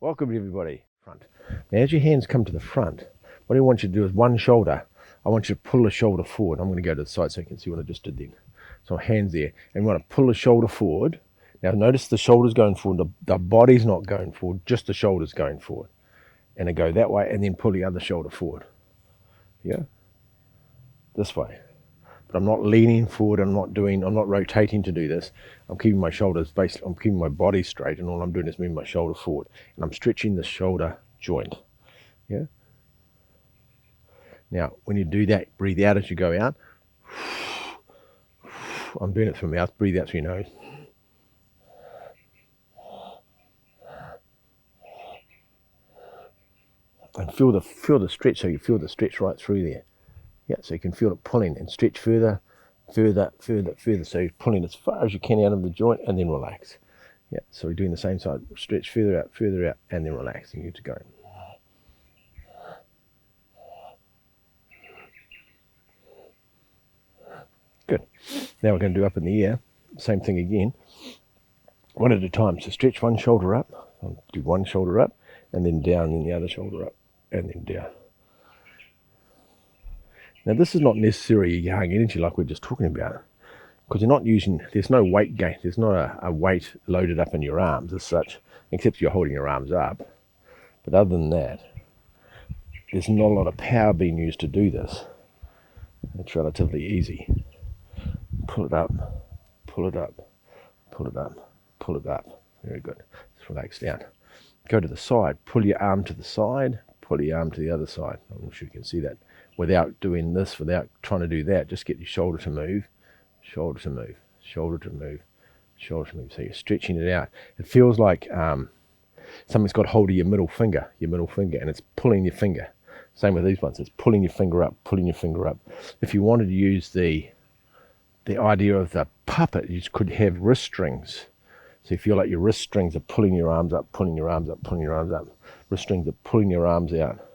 Welcome everybody. Front. Now as your hands come to the front, what I want you to do is one shoulder. I want you to pull the shoulder forward. I'm going to go to the side so you can see what I just did then. So hands there. And we want to pull the shoulder forward. Now notice the shoulder's going forward. The body's not going forward, just the shoulder's going forward. And I go that way and then pull the other shoulder forward. Yeah? This way. But I'm not leaning forward, I'm not rotating to do this. I'm keeping my shoulders I'm keeping my body straight, and all I'm doing is moving my shoulder forward. And I'm stretching the shoulder joint. Yeah? Now, when you do that, breathe out as you go out. I'm doing it through my mouth, breathe out through your nose. And feel the stretch, so you feel the stretch right through there. Yeah, so you can feel it pulling and stretch further. So you're pulling as far as you can out of the joint and then relax. Yeah, so we're doing the same side. Stretch further out, and then relax. And you to go. Good. Now we're going to do up in the air. Same thing again. One at a time. So stretch one shoulder up. I'll do one shoulder up, and then down, and the other shoulder up, and then down. Now this is not necessarily yang energy like we're just talking about, because you're not using, there's no weight gain, there's not a weight loaded up in your arms as such, except you're holding your arms up. But other than that, there's not a lot of power being used to do this. It's relatively easy. Pull it up, pull it up, pull it up, pull it up. Very good. Just relax down. Go to the side, pull your arm to the side, pull your arm to the other side. I'm not sure you can see that. Without doing this, without trying to do that, just get your shoulder to move, shoulder to move, shoulder to move, shoulder to move. So you're stretching it out. It feels like something's got hold of your middle finger, and it's pulling your finger. Same with these ones, it's pulling your finger up, pulling your finger up. If you wanted to use the idea of the puppet, you could have wrist strings. So you feel like your wrist strings are pulling your arms up, pulling your arms up, pulling your arms up. Wrist strings are pulling your arms out.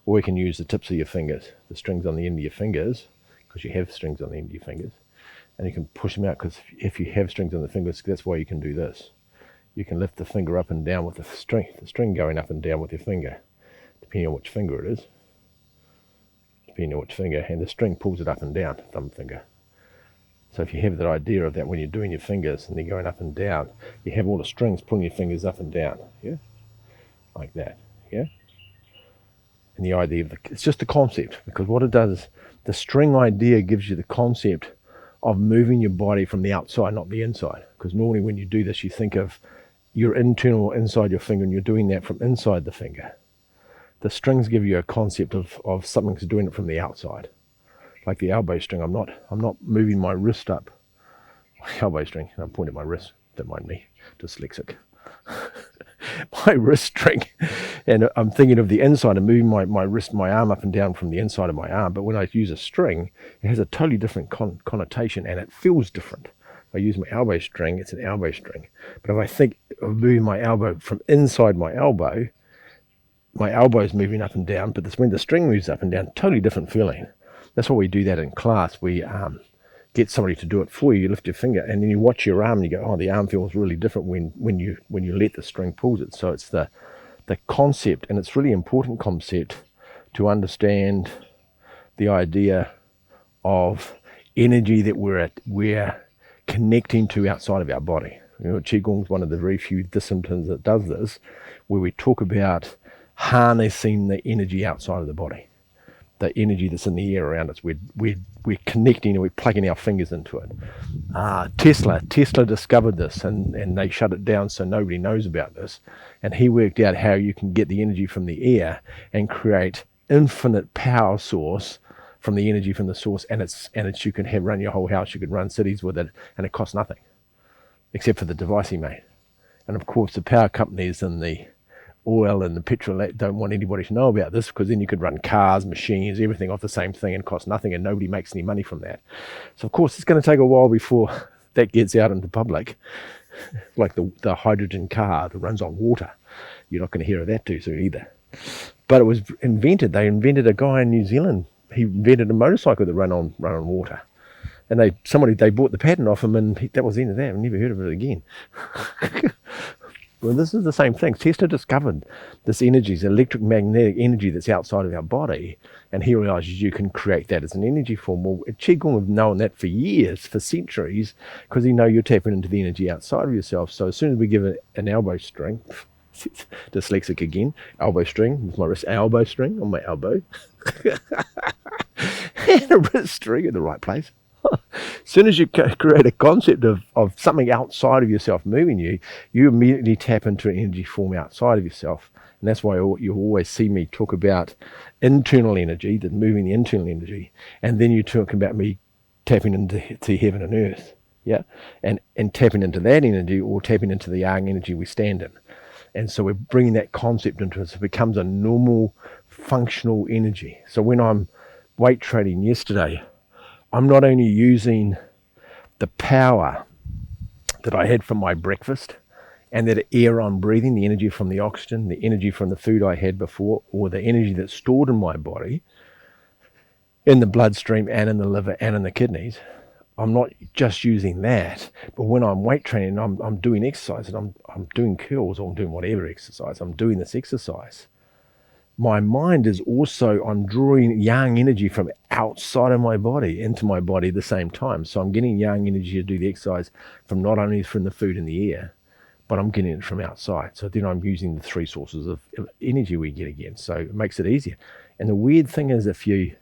Or you can use the tips of your fingers, the strings on the end of your fingers, because you have strings on the end of your fingers, and you can push them out, because if you have strings on the fingers, that's why you can do this. You can lift the finger up and down with the string going up and down with your finger, depending on which finger it is, and the string pulls it up and down, thumb finger. So if you have that idea of that when you're doing your fingers and they're going up and down, you have all the strings pulling your fingers up and down, yeah, like that, yeah. And the idea of it's just a concept, because what it does is the string idea gives you the concept of moving your body from the outside, not the inside. Because normally when you do this, you think of your internal inside your finger, and you're doing that from inside the finger. The strings give you a concept of something's doing it from the outside, like the elbow string. I'm not moving my wrist up. My elbow string. I'm pointing at my wrist. Don't mind me, dyslexic. My wrist string, and I'm thinking of the inside and moving my arm up and down from the inside of my arm. But when I use a string, it has a totally different connotation, and it feels different. If I use my elbow string, it's an elbow string. But if I think of moving my elbow from inside my elbow is moving up and down. But when the string moves up and down, totally different feeling. That's why we do that in class. We get somebody to do it for you. You lift your finger and then you watch your arm and you go, oh, the arm feels really different when you let the string pulls it. So it's the concept, and it's really important concept to understand the idea of energy that we're connecting to outside of our body. You know, Qigong is one of the very few disciplines that does this, where we talk about harnessing the energy outside of the body. The energy that's in the air around us, we're connecting and we're plugging our fingers into it. Tesla discovered this, and they shut it down so nobody knows about this. And he worked out how you can get the energy from the air and create infinite power source from the energy from the source. And it's you can run your whole house, you could run cities with it, and it costs nothing, except for the device he made. And of course, the power companies and the oil and the petrol don't want anybody to know about this, because then you could run cars, machines, everything off the same thing and cost nothing, and nobody makes any money from that. So of course it's going to take a while before that gets out into public, like the hydrogen car that runs on water. You're not going to hear of that too soon either. But it was invented. They invented, a guy in New Zealand, he invented a motorcycle that run on water. And they bought the patent off him, and that was the end of that. I never heard of it again. Well, this is the same thing. Tesla discovered this energy, this electromagnetic energy that's outside of our body, and he realizes you can create that as an energy form. Well, Qigong have known that for years, for centuries, because you know you're tapping into the energy outside of yourself. So as soon as we give it an elbow string, dyslexic again, elbow string with my wrist, elbow string on my elbow, and a wrist string in the right place. As soon as you create a concept of something outside of yourself moving you, you immediately tap into an energy form outside of yourself. And that's why you always see me talk about internal energy, the moving the internal energy, and then you talk about me tapping into heaven and earth, yeah, and tapping into that energy or tapping into the yang energy we stand in. And so we're bringing that concept into it, so it becomes a normal, functional energy. So when I'm weight training yesterday, I'm not only using the power that I had from my breakfast and that air I'm breathing, the energy from the oxygen, the energy from the food I had before, or the energy that's stored in my body, in the bloodstream and in the liver and in the kidneys. I'm not just using that, but when I'm weight training, I'm doing exercise and I'm doing curls or I'm doing whatever exercise, I'm doing this exercise. My mind is also, I'm drawing yang energy from outside of my body into my body at the same time. So I'm getting yang energy to do the exercise from not only from the food and the air, but I'm getting it from outside. So then I'm using the three sources of energy we get again. So it makes it easier. And the weird thing is if you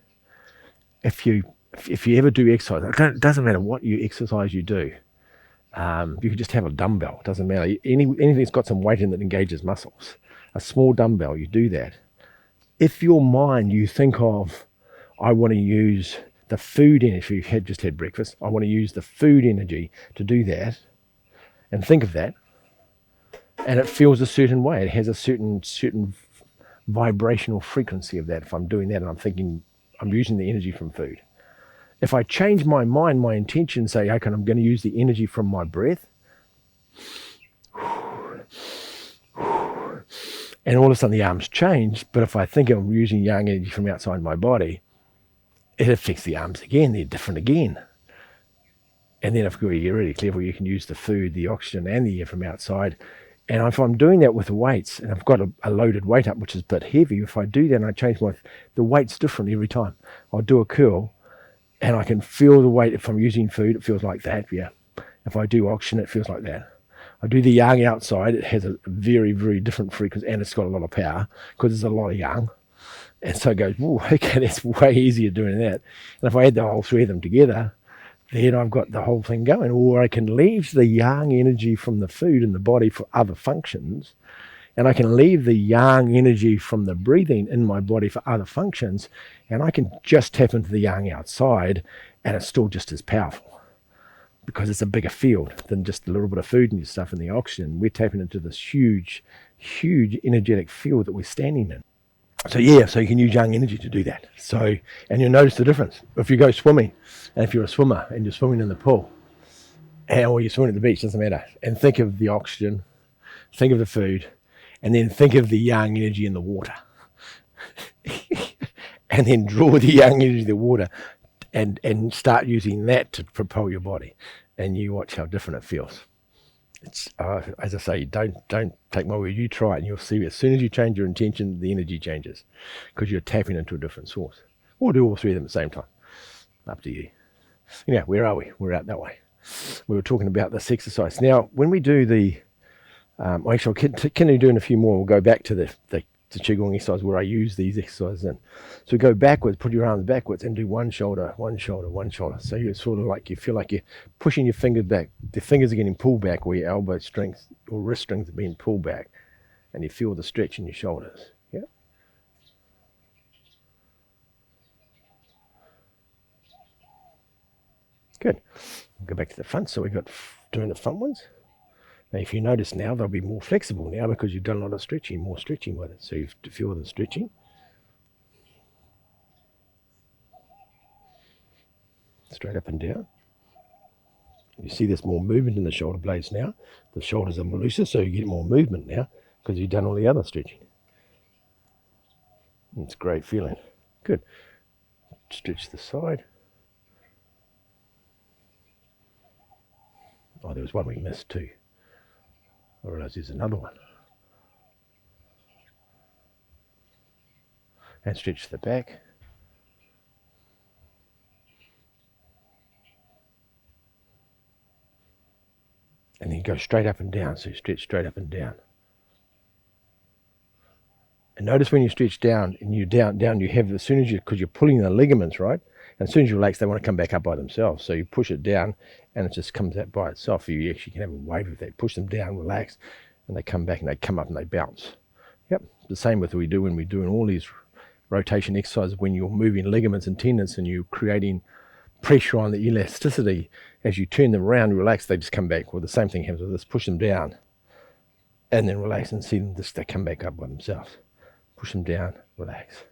ever do exercise, it doesn't matter what exercise you do. You could just have a dumbbell. It doesn't matter. Anything that's got some weight in that engages muscles. A small dumbbell, you do that. If your mind, you think of, I want to use the food energy, if you just had breakfast, I want to use the food energy to do that, and think of that, and it feels a certain way. It has a certain vibrational frequency of that. If I'm doing that and I'm thinking, I'm using the energy from food. If I change my mind, my intention, say, okay, I'm going to use the energy from my breath, and all of a sudden the arms change, but if I think I'm using yang energy from outside my body, it affects the arms again, they're different again. And then if you're really clever, you can use the food, the oxygen and the air from outside. And if I'm doing that with weights, and I've got a loaded weight up, which is a bit heavy, if I do that and I change the weight's different every time. I'll do a curl and I can feel the weight. If I'm using food, it feels like that, yeah. If I do oxygen, it feels like that. I do the yang outside, it has a very, very different frequency and it's got a lot of power because there's a lot of yang. And so it goes, whoa, okay, that's way easier doing that. And if I add the whole three of them together, then I've got the whole thing going. Or I can leave the yang energy from the food in the body for other functions. And I can leave the yang energy from the breathing in my body for other functions. And I can just tap into the yang outside and it's still just as powerful. Because it's a bigger field than just a little bit of food and your stuff and the oxygen. We're tapping into this huge, huge energetic field that we're standing in. So yeah, so you can use yang energy to do that. So, and you'll notice the difference. If you go swimming, and if you're a swimmer and you're swimming in the pool, or you're swimming at the beach, doesn't matter. And think of the oxygen, think of the food, and then think of the yang energy in the water. And then draw the yang energy of the water and start using that to propel your body. And you watch how different it feels. It's as I say, don't take my word. You try it, and you'll see. As soon as you change your intention, the energy changes, because you're tapping into a different source. Or do all three of them at the same time. Up to you. Yeah, where are we? We're out that way. We were talking about this exercise. Now, when we do the, actually, I'll continue doing a few more. We'll go back to the Qigong exercise where I use these exercises in. So go backwards, put your arms backwards and do one shoulder, one shoulder, one shoulder. So you're sort of like, you feel like you're pushing your fingers back. The fingers are getting pulled back where your elbow strings or wrist strings are being pulled back. And you feel the stretch in your shoulders. Yeah. Good. Go back to the front. So we've got doing the front ones. Now, if you notice now, they'll be more flexible now because you've done a lot of stretching, more stretching with it. So you feel the stretching. Straight up and down. You see there's more movement in the shoulder blades now. The shoulders are more looser, so you get more movement now because you've done all the other stretching. It's a great feeling. Good. Stretch the side. Oh, there was one we missed too. I realise there's another one. And stretch the back. And then go straight up and down, so you stretch straight up and down. And notice when you stretch down, and you down, you have, as soon as you, because you're pulling the ligaments, right? And as soon as you relax, they want to come back up by themselves. So you push it down, and it just comes out by itself. You actually can have a wave with that. Push them down, relax, and they come back, and they come up, and they bounce. Yep, the same with what we do when we're doing all these rotation exercises, when you're moving ligaments and tendons, and you're creating pressure on the elasticity. As you turn them around, relax, they just come back. Well, the same thing happens with this. Push them down, and then relax, and see them just, they come back up by themselves. Push them down, relax.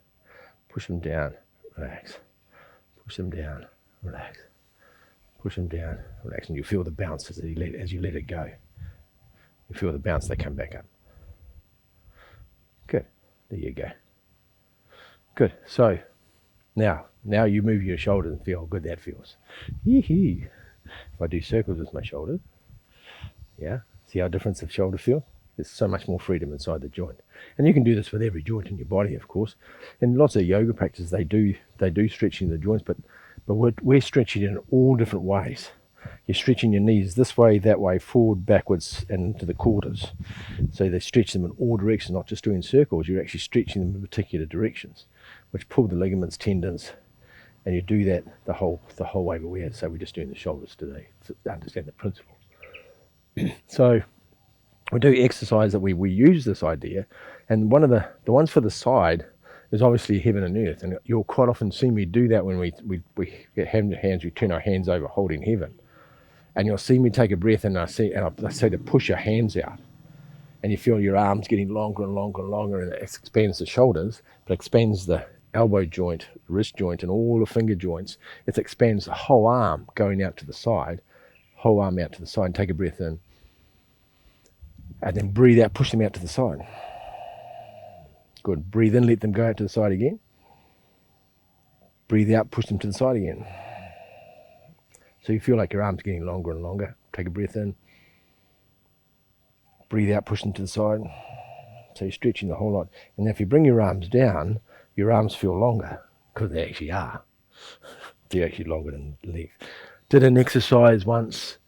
Push them down, relax. Push them down, relax. Push them down, relax. And you feel the bounce as you let it go. You feel the bounce, they come back up. Good. There you go. Good. So now you move your shoulders and feel how good that feels. Yee-hee. If I do circles with my shoulders, yeah, see how different the shoulder feel? There's so much more freedom inside the joint. And you can do this with every joint in your body, of course. And lots of yoga practices, they do stretching the joints, but we're stretching in all different ways. You're stretching your knees this way, that way, forward, backwards, and into the quarters. So they stretch them in all directions, not just doing circles. You're actually stretching them in particular directions, which pull the ligaments, tendons, and you do that the whole way. But we're just doing the shoulders today to understand the principle. So we do exercise that we use this idea, and one of the ones for the side is obviously heaven and earth, and you'll quite often see me do that when we get hands, we turn our hands over holding heaven, and you'll see me take a breath, and I say to push your hands out, and you feel your arms getting longer and longer and longer, and it expands the shoulders, but expands the elbow joint, wrist joint, and all the finger joints. It expands the whole arm going out to the side, whole arm out to the side, and take a breath in. And then breathe out, push them out to the side. Good. Breathe in, let them go out to the side again. Breathe out, push them to the side again. So you feel like your arm's getting longer and longer. Take a breath in. Breathe out, push them to the side. So you're stretching the whole lot. And if you bring your arms down, your arms feel longer, because they actually are. They're actually longer than the legs. Did an exercise once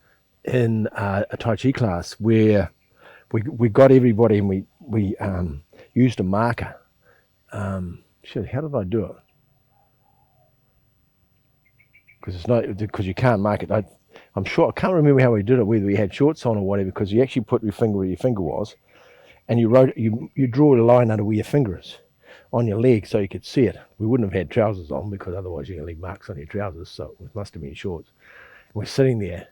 in a Tai Chi class where we got everybody, and we used a marker. Shit, how did I do it? Because you can't mark it. I'm sure, I can't remember how we did it, whether we had shorts on or whatever, because you actually put your finger where your finger was, and you draw a line under where your finger is on your leg so you could see it. We wouldn't have had trousers on, because otherwise you're going to leave marks on your trousers, so it must have been shorts. We're sitting there,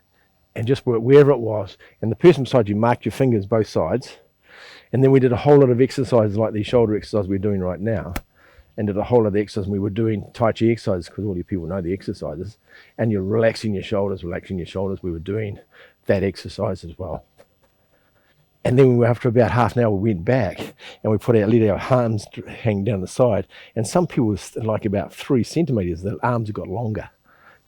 and just wherever it was, and the person beside you marked your fingers both sides, and then we did a whole lot of exercises like these shoulder exercises we're doing right now, and did a whole lot of exercises. We were doing Tai Chi exercises, because all you people know the exercises, and you're relaxing your shoulders. We were doing that exercise as well. And then after about half an hour, we went back, and we let our arms hang down the side, and some people was like about 3 centimeters, the arms have got longer.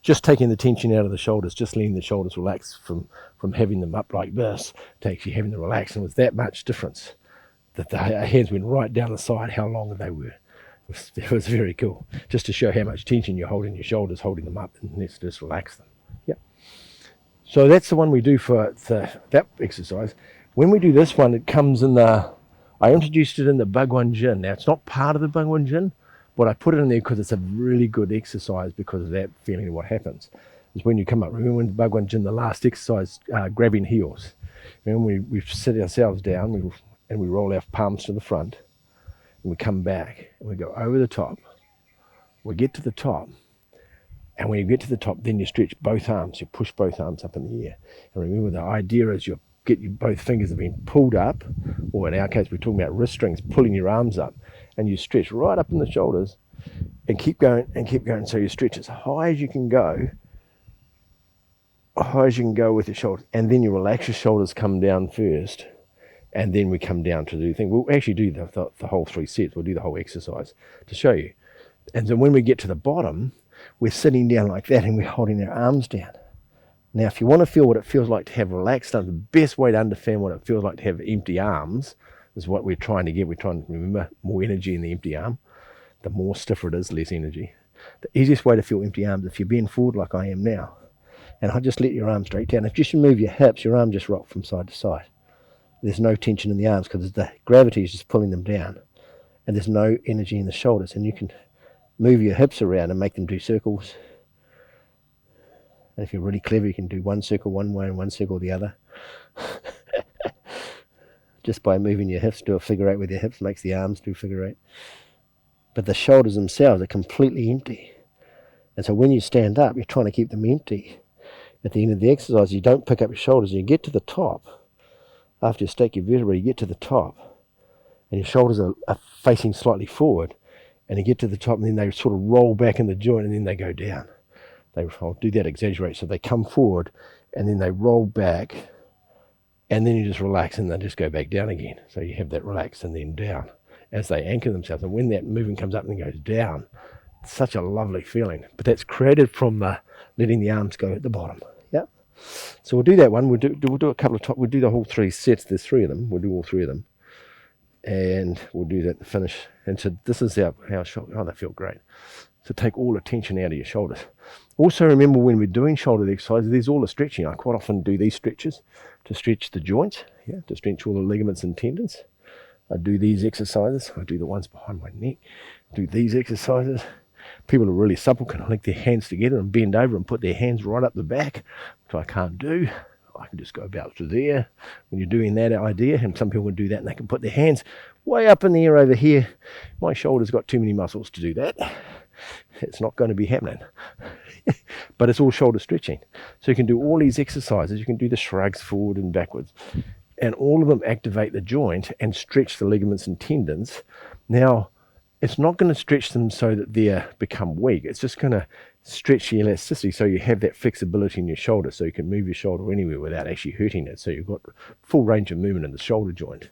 Just taking the tension out of the shoulders, just letting the shoulders relax from having them up like this to actually having them relax. And it was that much difference that our hands went right down the side, how long they were. It was very cool, just to show how much tension you're holding your shoulders, holding them up, and let's just relax them. Yep. So that's the one we do for that exercise. When we do this one, it comes in I introduced it in the Bhagwan Jin. Now, it's not part of the Bhagwan Jin, but I put it in there because it's a really good exercise, because of that feeling of what happens. Is when you come up, remember when the Bhagwan Jin, the last exercise, grabbing heels. Remember we sit ourselves down, and we roll our palms to the front, and we come back, and we go over the top. We get to the top, and when you get to the top, then you stretch both arms. You push both arms up in the air. And remember, the idea is both fingers have been pulled up, or in our case, we're talking about wrist strings, pulling your arms up, and you stretch right up in the shoulders, and keep going and keep going. So you stretch as high as you can go, with your shoulders, and then you relax your shoulders, come down first, and then we come down to do the thing. We'll actually do the whole 3 sets. We'll do the whole exercise to show you. And then when we get to the bottom, we're sitting down like that, and we're holding our arms down. Now, if you want to feel what it feels like to have relaxed arms, the best way to understand what it feels like to have empty arms is what we're trying to get. We're trying to remember more energy in the empty arm. The more stiffer it is, less energy. The easiest way to feel empty arms, if you bend forward like I am now, and I just let your arm straight down. If you just move your hips, your arm just rocks from side to side. There's no tension in the arms because the gravity is just pulling them down, and there's no energy in the shoulders. And you can move your hips around and make them do circles. And if you're really clever, you can do one circle one way and one circle the other. Just by moving your hips, do a figure eight with your hips, makes the arms do figure eight. But the shoulders themselves are completely empty. And so when you stand up, you're trying to keep them empty. At the end of the exercise, you don't pick up your shoulders. You get to the top. After you stake your vertebrae, you get to the top. And your shoulders are facing slightly forward. And you get to the top, and then they sort of roll back in the joint, and then they go down. I'll do that, exaggerate. So they come forward, and then they roll back, and then you just relax, and they just go back down again. So you have that relax and then down as they anchor themselves. And when that movement comes up and goes down, it's such a lovely feeling. But that's created from letting the arms go at the bottom. Yeah. So we'll do that one. We'll do a couple of we'll do the whole 3 sets. There's 3 of them. We'll do all 3 of them, and we'll do that to finish. And so this is how they feel great. So take all the tension out of your shoulders. Also remember, when we're doing shoulder exercises, there's all the stretching. I quite often do these stretches to stretch the joints, to stretch all the ligaments and tendons. I do these exercises. I do the ones behind my neck. Do these exercises. People are really supple can link their hands together and bend over and put their hands right up the back, which I can't do. I can just go about to there. When you're doing that idea, and some people can do that, and they can put their hands way up in the air over here. My shoulder's got too many muscles to do that. It's not going to be happening. But it's all shoulder stretching. So you can do all these exercises. You can do the shrugs forward and backwards. And all of them activate the joint and stretch the ligaments and tendons. Now, it's not going to stretch them so that they become weak. It's just going to stretch the elasticity so you have that flexibility in your shoulder, so you can move your shoulder anywhere without actually hurting it. So you've got full range of movement in the shoulder joint.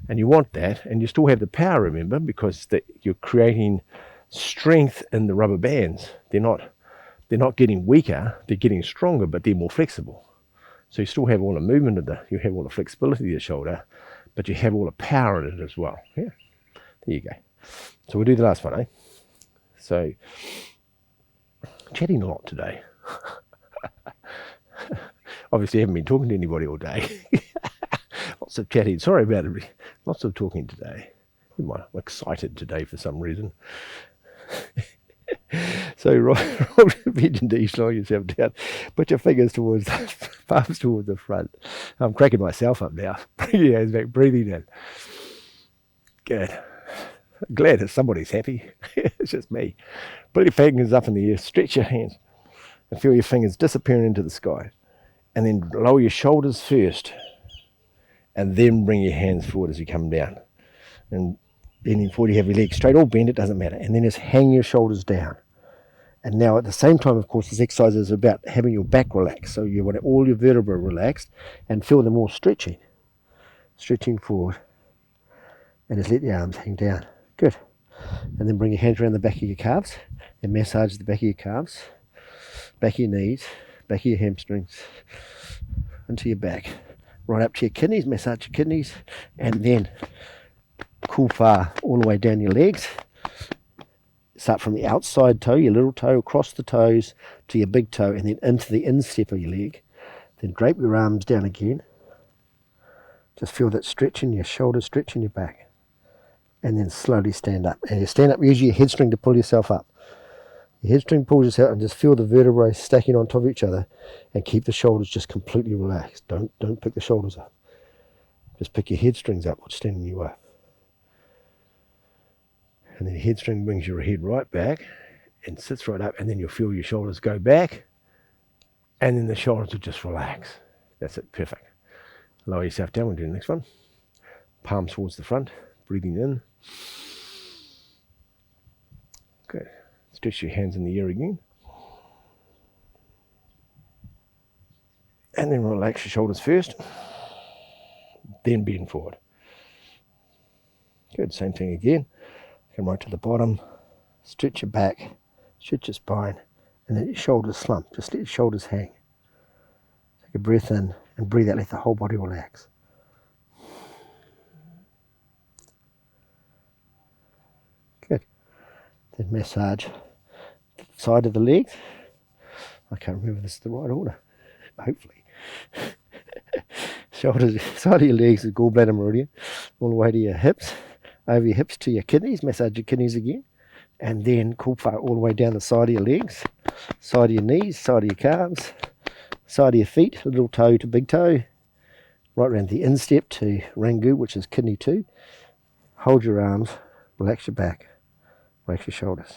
And you want that, and you still have the power, remember, because you're creating strength in the rubber bands. They're not getting weaker, they're getting stronger, but they're more flexible. So you still have all the movement you have all the flexibility of the shoulder, but you have all the power in it as well. Yeah, there you go. So we'll do the last one, eh? So, chatting a lot today. Obviously, I haven't been talking to anybody all day. Lots of chatting. Sorry about it. Lots of talking today. I'm excited today for some reason. So roll your bend and knee, slow yourself down. Put your fingers towards palms towards the front. I'm cracking myself up now. Bring your hands back, breathing in. Good. Glad that somebody's happy. It's just me. Put your fingers up in the air, stretch your hands, and feel your fingers disappearing into the sky. And then lower your shoulders first, and then bring your hands forward as you come down. And bending forward, you have your legs straight or bend, it doesn't matter. And then just hang your shoulders down. And now at the same time, of course, this exercise is about having your back relaxed. So you want all your vertebrae relaxed and feel them all stretching. Stretching forward. And just let the arms hang down. Good. And then bring your hands around the back of your calves and massage the back of your calves, back of your knees, back of your hamstrings, into your back. Right up to your kidneys, massage your kidneys, and then kufa all the way down your legs. Start from the outside toe, your little toe, across the toes to your big toe, and then into the instep of your leg. Then drape your arms down again. Just feel that stretch in your shoulders, stretch in your back. And then slowly stand up. And you stand up, use your head string to pull yourself up. Your head string pulls yourself, and just feel the vertebrae stacking on top of each other, and keep the shoulders just completely relaxed. Don't pick the shoulders up. Just pick your head strings up, what's standing you up. And then your head string brings your head right back and sits right up, and then you'll feel your shoulders go back, and then the shoulders will just relax. That's it, perfect. Lower yourself down, we'll do the next one. Palms towards the front, breathing in. Good. Stretch your hands in the air again. And then relax your shoulders first, then bend forward. Good, same thing again. Come right to the bottom, stretch your back, stretch your spine, and let your shoulders slump. Just let your shoulders hang. Take a breath in and breathe out, let the whole body relax. Good. Then massage the side of the legs. I can't remember if this is the right order. Hopefully. Shoulders, side of your legs, the gallbladder meridian, all the way to your hips, over your hips to your kidneys. Massage your kidneys again. And then kulpa all the way down the side of your legs, side of your knees, side of your calves, side of your feet, little toe to big toe, right around the instep to rangu, which is kidney 2. Hold your arms, relax your back, relax your shoulders.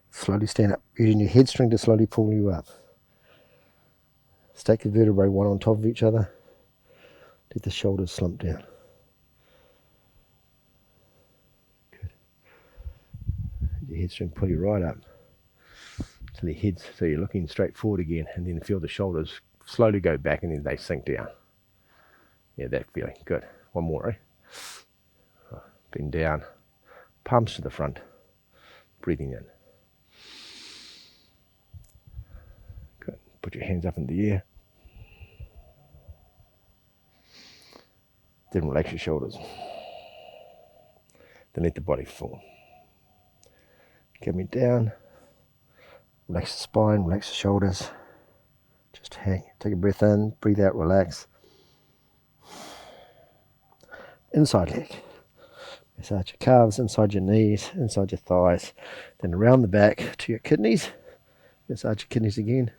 Slowly stand up, using your head string to slowly pull you up. Stack the vertebrae one on top of each other. Let the shoulders slump down. Good. Your head string pull you right up till your head, so you're looking straight forward again, and then feel the shoulders slowly go back and then they sink down. Yeah, that feeling. Good. One more, eh? Bend down, palms to the front, breathing in. Good. Put your hands up in the air. Then relax your shoulders. Then let the body fall. Coming down. Relax the spine, relax the shoulders. Just hang. Take a breath in, breathe out, relax. Inside leg. Massage your calves, inside your knees, inside your thighs. Then around the back to your kidneys. Massage your kidneys again.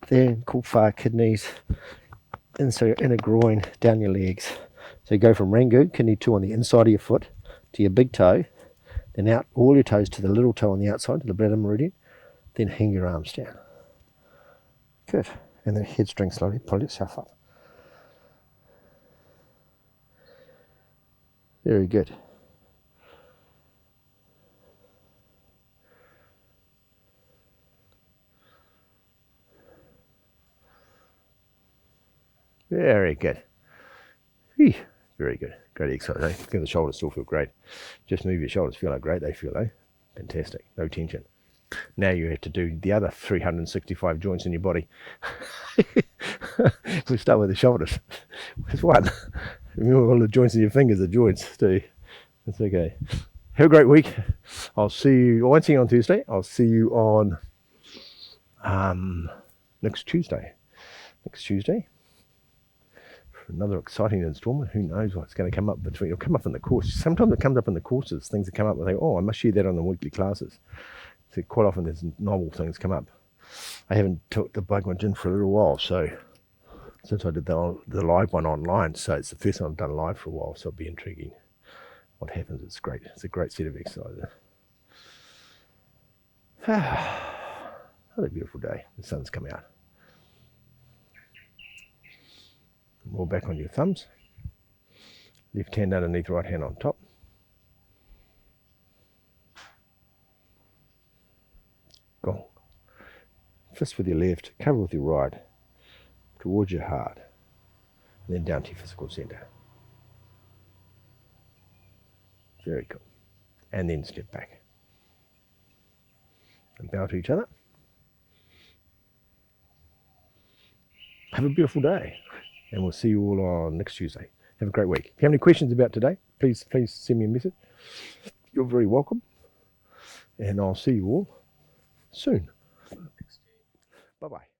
Then kulpa kidneys. Inside your inner groin, down your legs. So you go from rangu, kidney 2 on the inside of your foot, to your big toe, then out all your toes to the little toe on the outside, to the bladder meridian, then hang your arms down. Good. And then head string slowly, pull yourself up. Very good. Very good. Whew. Very good. Great exercise. I think the shoulders still feel great. Just move your shoulders. Feel how great they feel, eh? Fantastic. No tension. Now you have to do the other 365 joints in your body. We'll start with the shoulders. There's one. Remember, all the joints in your fingers are joints too. That's okay. Have a great week. I'll see you. I won't see you on Tuesday. I'll see you on next Tuesday. Another exciting installment. Who knows what's going to come up between. It'll come up in the course. Sometimes it comes up in the courses. Things that come up and think, oh, I must share that on the weekly classes. So quite often there's novel things come up. I haven't took the bug one in for a little while, so since I did the live one online, so it's the first time I've done live for a while, so it'll be intriguing what happens. It's great. It's a great set of exercises. Another beautiful day. The sun's come out. Roll back on your thumbs. Left hand underneath, right hand on top. Gong. Fist with your left, cover with your right, towards your heart, and then down to your physical center. Very cool. And then step back. And bow to each other. Have a beautiful day. And we'll see you all on next Tuesday. Have a great week. If you have any questions about today, please send me a message. You're very welcome. And I'll see you all soon. Bye-bye.